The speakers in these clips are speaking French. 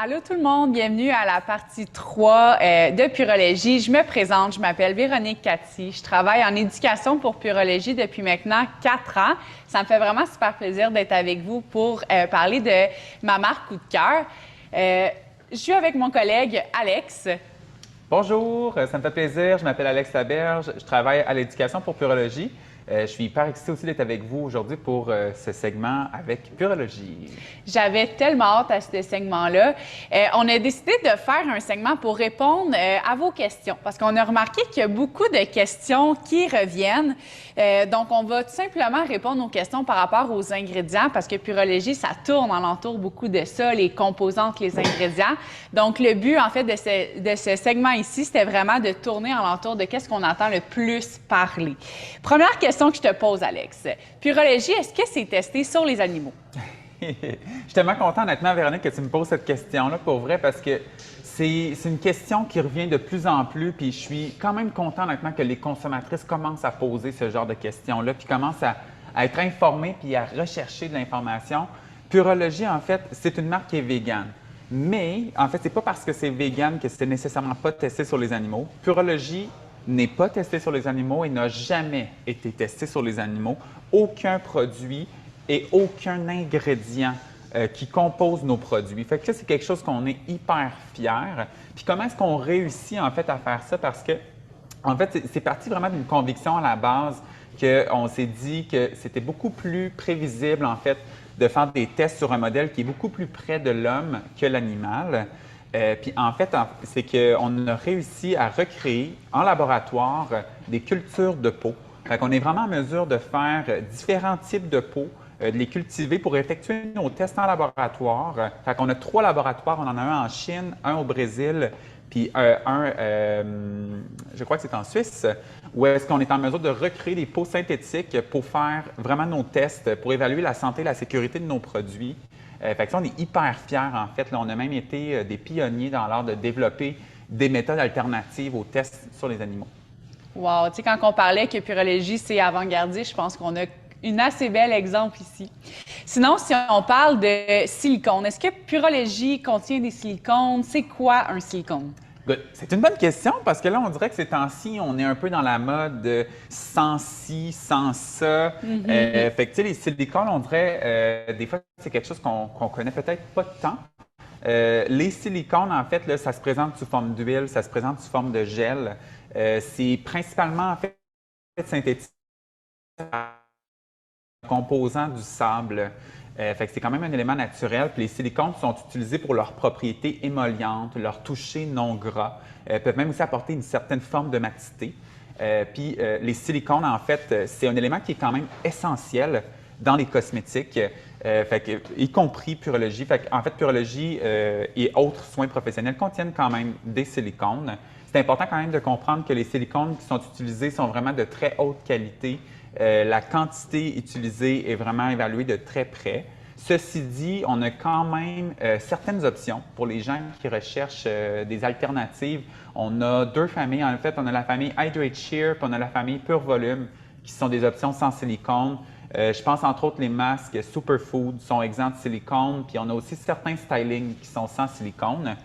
Allô tout le monde, bienvenue à la partie 3 de Purologie. Je me présente, je m'appelle Véronique Cathy. Je travaille en éducation pour Purologie depuis maintenant 4 ans. Ça me fait vraiment super plaisir d'être avec vous pour parler de ma marque Coup de cœur. Je suis avec mon collègue Alex. Bonjour, ça me fait plaisir. Je m'appelle Alex Laberge. Je travaille à l'éducation pour Purologie. Je suis hyper excité aussi d'être avec vous aujourd'hui pour ce segment avec Purologie. J'avais tellement hâte à ce segment-là. On a décidé de faire un segment pour répondre à vos questions parce qu'on a remarqué qu'il y a beaucoup de questions qui reviennent. Donc, on va tout simplement répondre aux questions par rapport aux ingrédients parce que Purologie, ça tourne alentour beaucoup de ça, les composantes, les ingrédients. Donc, le but, en fait, de ce segment ici, c'était vraiment de tourner alentour de qu'est-ce qu'on entend le plus parler. Première question que je te pose, Alex. Purologie, est-ce que c'est testé sur les animaux? Je suis tellement content, honnêtement, Véronique, que tu me poses cette question-là, pour vrai, parce que c'est une question qui revient de plus en plus, puis je suis quand même content, honnêtement, que les consommatrices commencent à poser ce genre de questions-là, puis commencent à être informées, puis à rechercher de l'information. Purologie, en fait, c'est une marque qui est végane. Mais, en fait, c'est pas parce que c'est végane que c'est nécessairement pas testé sur les animaux. Purologie n'est pas testé sur les animaux et n'a jamais été testé sur les animaux. Aucun produit et aucun ingrédient qui compose nos produits. Fait que ça, c'est quelque chose qu'on est hyper fiers. Puis comment est-ce qu'on réussit en fait à faire ça? Parce que, en fait, c'est parti vraiment d'une conviction à la base qu'on s'est dit que c'était beaucoup plus prévisible en fait de faire des tests sur un modèle qui est beaucoup plus près de l'homme que l'animal. Puis en fait, c'est qu'on a réussi à recréer en laboratoire des cultures de peau. Fait qu'on est vraiment en mesure de faire différents types de peau, de les cultiver pour effectuer nos tests en laboratoire. Fait qu'on a 3 laboratoires. On en a un en Chine, un au Brésil, puis je crois que c'est en Suisse, où est-ce qu'on est en mesure de recréer des peaux synthétiques pour faire vraiment nos tests, pour évaluer la santé et la sécurité de nos produits. Fait que ça, on est hyper fiers, en fait. Là, on a même été des pionniers dans l'art de développer des méthodes alternatives aux tests sur les animaux. Wow! Tu sais, quand on parlait que Purologie, c'est avant-gardiste, je pense qu'on a un assez bel exemple ici. Sinon, si on parle de silicone, est-ce que Purologie contient des silicones? C'est quoi un silicone? C'est une bonne question parce que là, on dirait que ces temps-ci, on est un peu dans la mode sans ci, sans ça. Fait que, tu sais, les silicones, on dirait, des fois, c'est quelque chose qu'on connaît peut-être pas tant. Les silicones, en fait, là, ça se présente sous forme d'huile, ça se présente sous forme de gel. C'est principalement, en fait, synthétique composant du sable. Fait que c'est quand même un élément naturel. Puis les silicones sont utilisés pour leurs propriétés émollientes, leur toucher non gras, peuvent même aussi apporter une certaine forme de matité. Puis les silicones, en fait, c'est un élément qui est quand même essentiel dans les cosmétiques, fait que, y compris Purologie. Fait en fait, Purologie et autres soins professionnels contiennent quand même des silicones. C'est important quand même de comprendre que les silicones qui sont utilisés sont vraiment de très haute qualité. La quantité utilisée est vraiment évaluée de très près. Ceci dit, on a quand même certaines options pour les gens qui recherchent des alternatives. On a 2 familles. En fait, on a la famille Hydrate Sheer puis on a la famille Pure Volume qui sont des options sans silicone. Je pense entre autres les masques Superfood sont exempts de silicone. Puis on a aussi certains stylings qui sont sans silicone.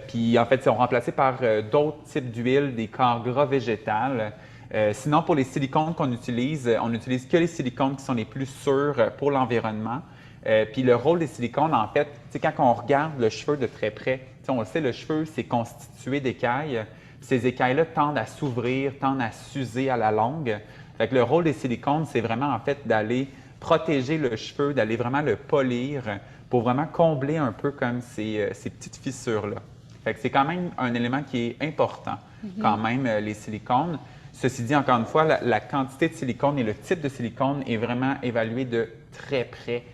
Puis en fait, ils sont remplacés par d'autres types d'huiles, des corps gras végétales. Sinon, pour les silicones qu'on utilise, on n'utilise que les silicones qui sont les plus sûrs pour l'environnement. Puis le rôle des silicones, en fait, c'est quand on regarde le cheveu de très près, on le sait, le cheveu, c'est constitué d'écailles. Ces écailles-là tendent à s'ouvrir, tendent à s'user à la longue. Fait que le rôle des silicones, c'est vraiment, en fait, d'aller protéger le cheveu, d'aller vraiment le polir pour vraiment combler un peu comme ces petites fissures-là. Fait que c'est quand même un élément qui est important, quand même, les silicones. Ceci dit, encore une fois, la quantité de silicone et le type de silicone est vraiment évalué de très près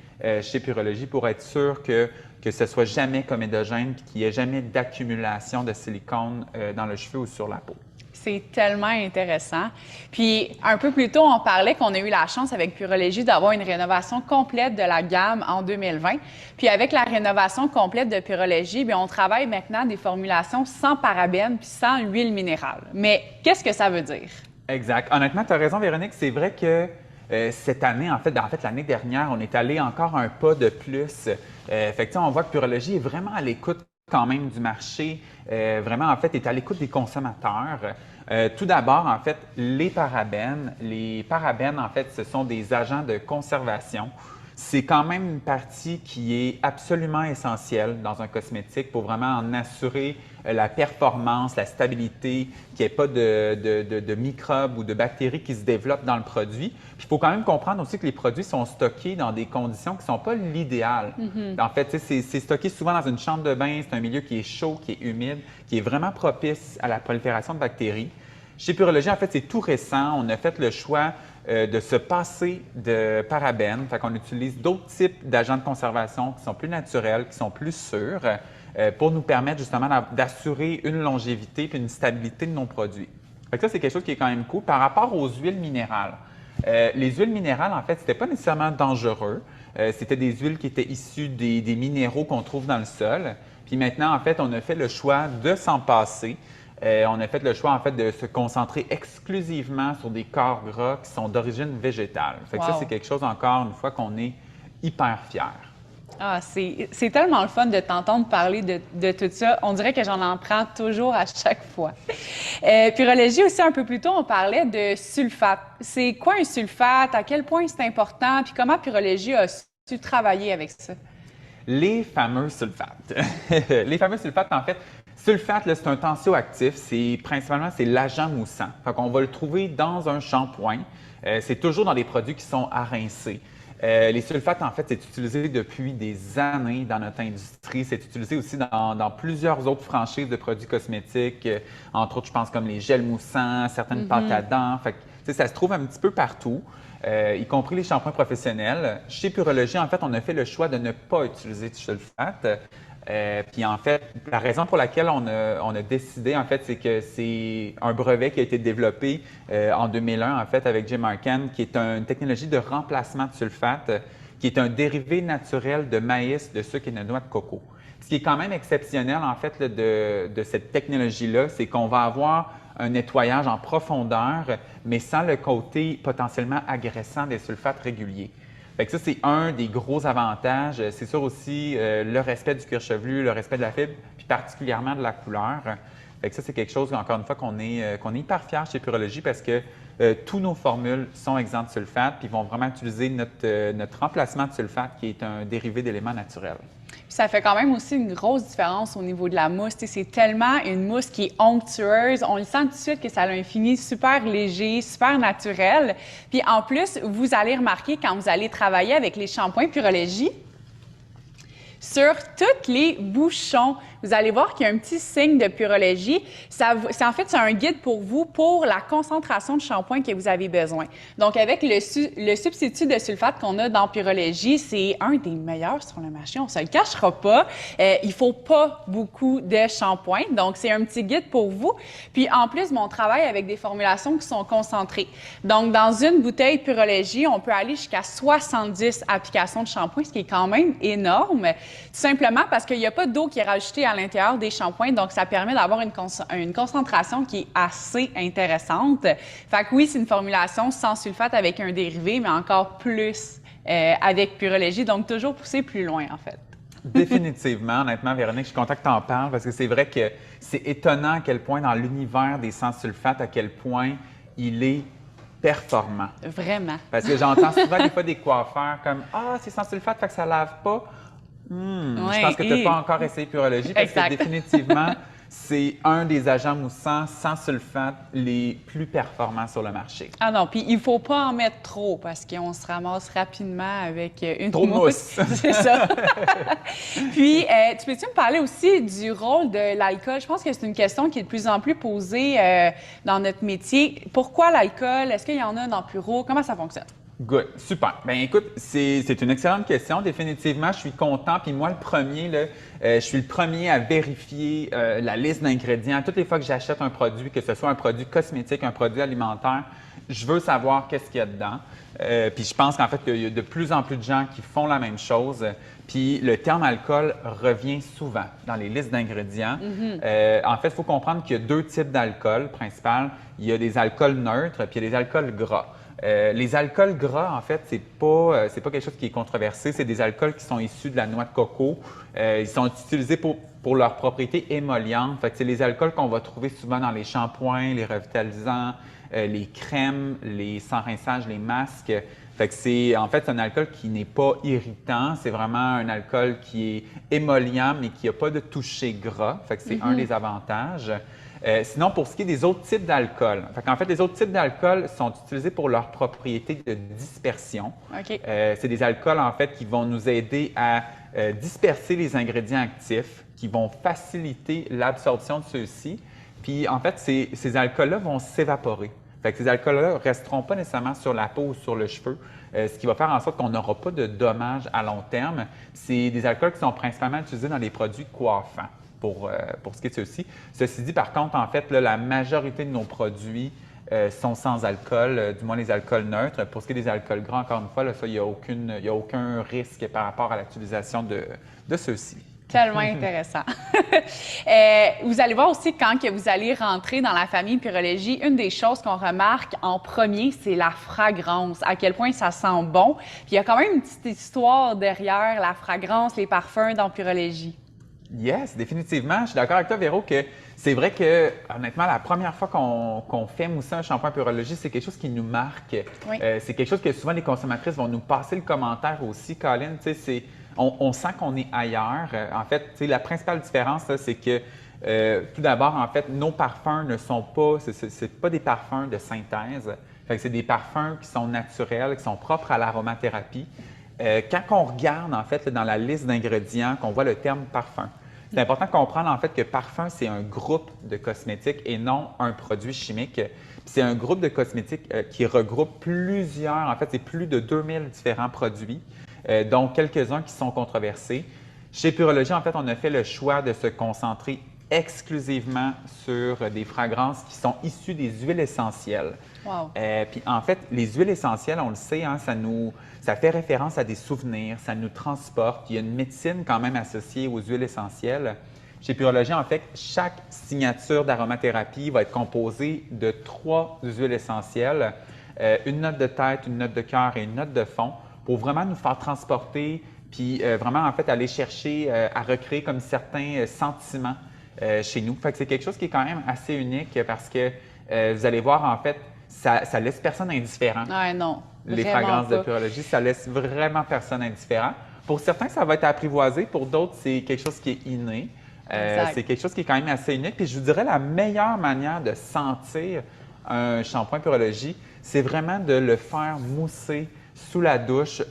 chez Purologie pour être sûr que ce ne soit jamais comédogène et qu'il n'y ait jamais d'accumulation de silicone dans le cheveu ou sur la peau. C'est tellement intéressant. Puis, un peu plus tôt, on parlait qu'on a eu la chance avec Purologie d'avoir une rénovation complète de la gamme en 2020. Puis, avec la rénovation complète de Purologie, bien, on travaille maintenant des formulations sans parabènes puis sans huile minérale. Mais qu'est-ce que ça veut dire? Exact. Honnêtement, tu as raison, Véronique. C'est vrai que Cette année, en fait l'année dernière, on est allé encore un pas de plus. Fait que, on voit que Purologie est vraiment à l'écoute quand même du marché, vraiment, en fait, est à l'écoute des consommateurs. Tout d'abord, en fait, les parabènes. Les parabènes, en fait, ce sont des agents de conservation. C'est quand même une partie qui est absolument essentielle dans un cosmétique pour vraiment en assurer la performance, la stabilité, qu'il n'y ait pas de microbes ou de bactéries qui se développent dans le produit. Puis il faut quand même comprendre aussi que les produits sont stockés dans des conditions qui ne sont pas l'idéal. En fait, c'est stocké souvent dans une chambre de bain, c'est un milieu qui est chaud, qui est humide, qui est vraiment propice à la prolifération de bactéries. Chez Purologie, en fait, c'est tout récent. On a fait le choix de se passer de parabènes. Fait qu'on utilise d'autres types d'agents de conservation qui sont plus naturels, qui sont plus sûrs, pour nous permettre justement d'assurer une longévité et une stabilité de nos produits. Fait que ça, c'est quelque chose qui est quand même cool. Par rapport aux huiles minérales, les huiles minérales, en fait, c'était pas nécessairement dangereux. C'était des huiles qui étaient issues des minéraux qu'on trouve dans le sol. Puis maintenant, en fait, on a fait le choix de s'en passer. On a fait le choix, en fait, de se concentrer exclusivement sur des corps gras qui sont d'origine végétale. Fait que ça, c'est quelque chose, encore une fois, qu'on est hyper fiers. Ah, c'est tellement le fun de t'entendre parler de tout ça. On dirait que j'en apprends toujours à chaque fois. Purologie aussi, un peu plus tôt, on parlait de sulfate. C'est quoi un sulfate? À quel point c'est important? Puis comment Purologie a su travailler avec ça? Les fameux sulfates. Les fameux sulfates, en fait, sulfate, c'est un tensioactif. Principalement, c'est l'agent moussant. Fait qu'on va le trouver dans un shampoing. C'est toujours dans les produits qui sont à rincer. Les sulfates, en fait, c'est utilisé depuis des années dans notre industrie. C'est utilisé aussi dans plusieurs autres franchises de produits cosmétiques. Entre autres, je pense comme les gels moussants, certaines pâtes à dents. Fait que, ça se trouve un petit peu partout, y compris les shampoings professionnels. Chez Purologie, en fait, on a fait le choix de ne pas utiliser de sulfate. Puis en fait, la raison pour laquelle on a décidé, en fait, c'est que c'est un brevet qui a été développé en 2001, en fait, avec Jim Arkan, qui est une technologie de remplacement de sulfate, qui est un dérivé naturel de maïs, de sucre et de noix de coco. Ce qui est quand même exceptionnel, en fait, là, de cette technologie-là, c'est qu'on va avoir un nettoyage en profondeur, mais sans le côté potentiellement agressant des sulfates réguliers. Fait que ça, c'est un des gros avantages. C'est sûr aussi le respect du cuir chevelu, le respect de la fibre, puis particulièrement de la couleur. Fait que ça, c'est quelque chose, encore une fois, qu'on est hyper fiers chez Purologie parce que tous nos formules sont exemptes de sulfate, puis vont vraiment utiliser notre remplacement de sulfate qui est un dérivé d'éléments naturels. Puis ça fait quand même aussi une grosse différence au niveau de la mousse. C'est tellement une mousse qui est onctueuse. On le sent tout de suite que ça a un fini super léger, super naturel. Puis en plus, vous allez remarquer quand vous allez travailler avec les shampoings Purologie, sur tous les bouchons, vous allez voir qu'il y a un petit signe de Purologie. En fait, c'est un guide pour vous pour la concentration de shampoing que vous avez besoin. Donc, avec le substitut de sulfate qu'on a dans Purologie, c'est un des meilleurs sur le marché, on ne se le cachera pas. Il ne faut pas beaucoup de shampoing, donc c'est un petit guide pour vous. Puis, en plus, on travaille avec des formulations qui sont concentrées. Donc, dans une bouteille Purologie, on peut aller jusqu'à 70 applications de shampoing, ce qui est quand même énorme. Tout simplement parce qu'il n'y a pas d'eau qui est rajoutée à l'intérieur des shampoings, donc ça permet d'avoir une concentration qui est assez intéressante. Fait que oui, c'est une formulation sans sulfate avec un dérivé, mais encore plus avec Purologie, donc toujours pousser plus loin en fait. Définitivement, honnêtement, Véronique, je suis content que tu en parles parce que c'est vrai que c'est étonnant à quel point dans l'univers des sans sulfate, à quel point il est performant. Vraiment. Parce que j'entends souvent des fois des coiffeurs comme « Ah, c'est sans sulfate, fait que ça lave pas ». Je pense que tu n'as pas encore essayé Purologie parce que définitivement, c'est un des agents moussants sans sulfate les plus performants sur le marché. Ah non, puis il ne faut pas en mettre trop parce qu'on se ramasse rapidement avec une trop mousse. C'est ça. Puis, tu peux-tu me parler aussi du rôle de l'alcool? Je pense que c'est une question qui est de plus en plus posée dans notre métier. Pourquoi l'alcool? Est-ce qu'il y en a dans Puro? Comment ça fonctionne? Good, super. Bien, écoute, c'est une excellente question. Définitivement, je suis content. Puis moi, le premier, là, je suis le premier à vérifier la liste d'ingrédients. Toutes les fois que j'achète un produit, que ce soit un produit cosmétique, un produit alimentaire, je veux savoir qu'est-ce qu'il y a dedans. Puis je pense qu'en fait, il y a de plus en plus de gens qui font la même chose. Puis le terme alcool revient souvent dans les listes d'ingrédients. En fait, il faut comprendre qu'il y a deux types d'alcool principal. Il y a des alcools neutres puis il y a des alcools gras. Les alcools gras, en fait, c'est pas quelque chose qui est controversé. C'est des alcools qui sont issus de la noix de coco. Ils sont utilisés pour leurs propriétés émollientes. Fait que c'est les alcools qu'on va trouver souvent dans les shampoings, les revitalisants, les crèmes, les sans rinçage, les masques. Fait que c'est un alcool qui n'est pas irritant. C'est vraiment un alcool qui est émollient, mais qui n'a pas de toucher gras. Fait que c'est un des avantages. Sinon, pour ce qui est des autres types d'alcool, en fait, les autres types d'alcool sont utilisés pour leur propriété de dispersion. OK. C'est des alcools, en fait, qui vont nous aider à disperser les ingrédients actifs, qui vont faciliter l'absorption de ceux-ci. Puis, en fait, ces alcools-là vont s'évaporer. Fait que ces alcools-là ne resteront pas nécessairement sur la peau ou sur le cheveu, ce qui va faire en sorte qu'on n'aura pas de dommages à long terme. C'est des alcools qui sont principalement utilisés dans les produits coiffants. Pour ce qui est de ceux-ci. Ceci dit, par contre, en fait, là, la majorité de nos produits sont sans alcool, du moins les alcools neutres. Pour ce qui est des alcools gras, encore une fois, là, ça, il n'y a aucun risque par rapport à l'utilisation de ceux-ci. Tellement intéressant. Vous allez voir aussi, quand que vous allez rentrer dans la famille Purologie, une des choses qu'on remarque en premier, c'est la fragrance, à quel point ça sent bon. Puis il y a quand même une petite histoire derrière la fragrance, les parfums dans Purologie. Yes, définitivement. Je suis d'accord avec toi, Véro, que c'est vrai que, honnêtement, la première fois qu'on fait mousser un shampoing Purologie, c'est quelque chose qui nous marque. Oui. C'est quelque chose que souvent les consommatrices vont nous passer le commentaire aussi. Colin, tu sais, on sent qu'on est ailleurs. En fait, tu sais, la principale différence, là, c'est que tout d'abord, en fait, nos parfums ne sont pas, c'est pas des parfums de synthèse. Fait que c'est des parfums qui sont naturels, qui sont propres à l'aromathérapie. Quand on regarde, en fait, là, dans la liste d'ingrédients, qu'on voit le terme parfum, c'est important de comprendre, en fait, que parfum, c'est un groupe de cosmétiques et non un produit chimique. C'est un groupe de cosmétiques qui regroupe plusieurs, en fait, c'est plus de 2000 différents produits, dont quelques-uns qui sont controversés. Chez Purologie, en fait, on a fait le choix de se concentrer exclusivement sur des fragrances qui sont issues des huiles essentielles. Wow. Puis en fait, les huiles essentielles, on le sait, hein, ça fait référence à des souvenirs, ça nous transporte. Il y a une médecine quand même associée aux huiles essentielles. Chez Purologie, en fait, chaque signature d'aromathérapie va être composée de 3 huiles essentielles, une note de tête, une note de cœur et une note de fond, pour vraiment nous faire transporter, puis vraiment, en fait, aller chercher à recréer comme certains sentiments chez nous. Fait que c'est quelque chose qui est quand même assez unique parce que vous allez voir, en fait, ça laisse personne indifférent. Ah non, Les vraiment fragrances pas. de Purologie, ça laisse vraiment personne indifférent. Pour certains, ça va être apprivoisé. Pour d'autres, c'est quelque chose qui est inné. C'est quelque chose qui est quand même assez unique. Puis je vous dirais, la meilleure manière de sentir un shampoing Purologie, c'est vraiment de le faire mousser sous la douche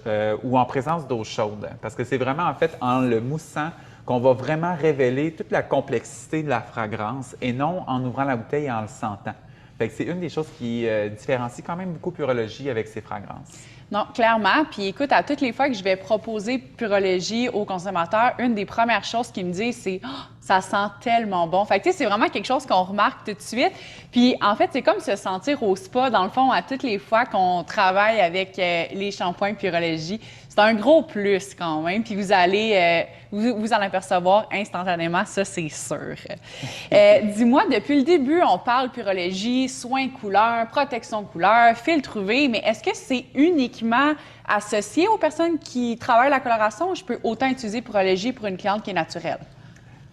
ou en présence d'eau chaude. Parce que c'est vraiment, en fait, en le moussant qu'on va vraiment révéler toute la complexité de la fragrance et non en ouvrant la bouteille et en le sentant. Fait que c'est une des choses qui différencie quand même beaucoup Purologie avec ses fragrances. Non, clairement. Puis écoute, à toutes les fois que je vais proposer Purologie aux consommateurs, une des premières choses qu'ils me disent, c'est oh, ça sent tellement bon. Fait que tu sais, c'est vraiment quelque chose qu'on remarque tout de suite. Puis en fait, c'est comme se sentir au spa, dans le fond, à toutes les fois qu'on travaille avec les shampoings Purologie. C'est un gros plus quand même. Puis vous allez vous en apercevoir instantanément, ça c'est sûr. Dis-moi, depuis le début, on parle Purologie, soins couleurs, protection couleur, filtre UV, mais est-ce que c'est uniquement associé aux personnes qui travaillent la coloration ou je peux autant utiliser Purologie pour une cliente qui est naturelle?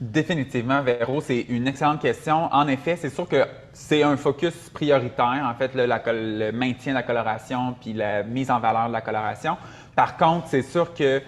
Définitivement, Véro, c'est une excellente question. En effet, c'est sûr que c'est un focus prioritaire, en fait, le maintien de la coloration puis la mise en valeur de la coloration. Par contre, c'est sûr que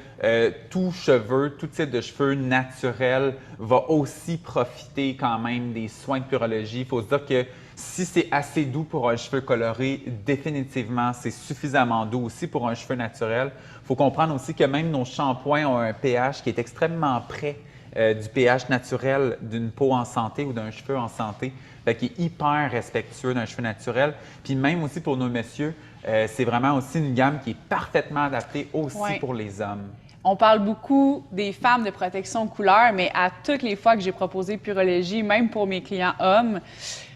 tout cheveu, tout type de cheveux naturel va aussi profiter quand même des soins de Purologie. Il faut se dire que si c'est assez doux pour un cheveu coloré, définitivement, c'est suffisamment doux aussi pour un cheveu naturel. Il faut comprendre aussi que même nos shampoings ont un pH qui est extrêmement près du pH naturel d'une peau en santé ou d'un cheveu en santé. Fait qu'il est hyper respectueux d'un cheveu naturel. Puis même aussi pour nos messieurs, c'est vraiment aussi une gamme qui est parfaitement adaptée aussi pour les hommes. On parle beaucoup des femmes de protection couleur, mais à toutes les fois que j'ai proposé Purologie, même pour mes clients hommes,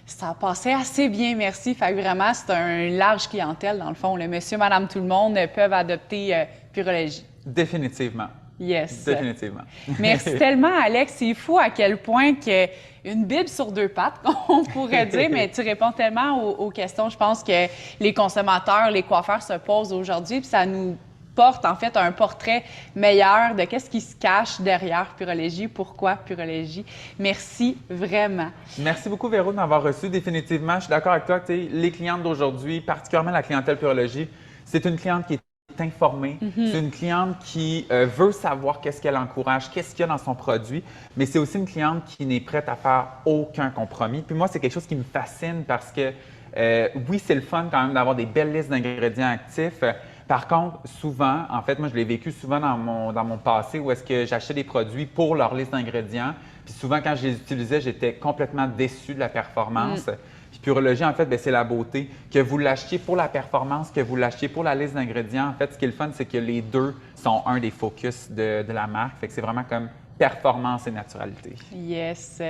ça passait assez bien, merci. Fait que vraiment, c'est un large clientèle, dans le fond. Le monsieur, madame, tout le monde peuvent adopter Purologie. Définitivement. Yes. Définitivement. Merci tellement, Alex. C'est fou à quel point que une Bible sur deux pattes, on pourrait dire, mais tu réponds tellement aux questions, je pense, que les consommateurs, les coiffeurs se posent aujourd'hui, puis ça nous porte en fait un portrait meilleur de qu'est-ce qui se cache derrière Purologie, pourquoi Purologie. Merci vraiment. Merci beaucoup, Véro, de m'avoir reçu. Définitivement, je suis d'accord avec toi. Les clientes d'aujourd'hui, particulièrement la clientèle Purologie, c'est une cliente qui est informée. C'est une cliente qui veut savoir qu'est-ce qu'elle encourage, qu'est-ce qu'il y a dans son produit, mais c'est aussi une cliente qui n'est prête à faire aucun compromis. Puis moi, c'est quelque chose qui me fascine parce que oui, c'est le fun quand même d'avoir des belles listes d'ingrédients actifs. Par contre, souvent, en fait, moi, je l'ai vécu souvent dans mon passé où est-ce que j'achetais des produits pour leur liste d'ingrédients. Puis souvent, quand je les utilisais, j'étais complètement déçu de la performance. Puis Purologie, en fait, c'est la beauté. Que vous l'achetiez pour la performance, que vous l'achetiez pour la liste d'ingrédients, en fait, ce qui est le fun, c'est que les deux sont un des focus de la marque. Fait que c'est vraiment comme performance et naturalité. Yes,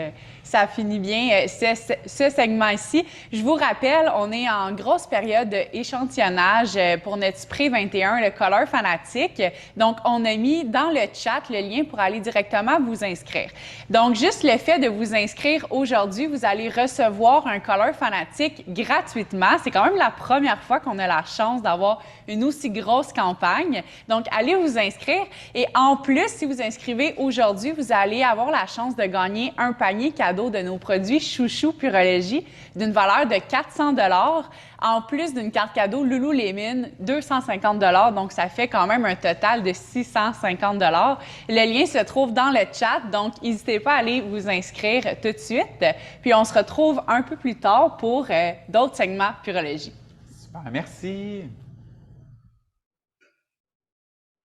ça finit bien ce segment ici. Je vous rappelle, on est en grosse période d'échantillonnage pour notre Spray 21, le Color Fanatique. Donc, on a mis dans le chat le lien pour aller directement vous inscrire. Donc, juste le fait de vous inscrire aujourd'hui, vous allez recevoir un Color Fanatique gratuitement. C'est quand même la première fois qu'on a la chance d'avoir une aussi grosse campagne. Donc, allez vous inscrire. Et en plus, si vous inscrivez aujourd'hui, vous allez avoir la chance de gagner un panier cadeau de nos produits Chouchou Purologie d'une valeur de 400 $, en plus d'une carte cadeau Lululemon, 250 $. Donc, ça fait quand même un total de 650 $. Le lien se trouve dans le chat, donc n'hésitez pas à aller vous inscrire tout de suite. Puis, on se retrouve un peu plus tard pour d'autres segments Purologie. Super, merci.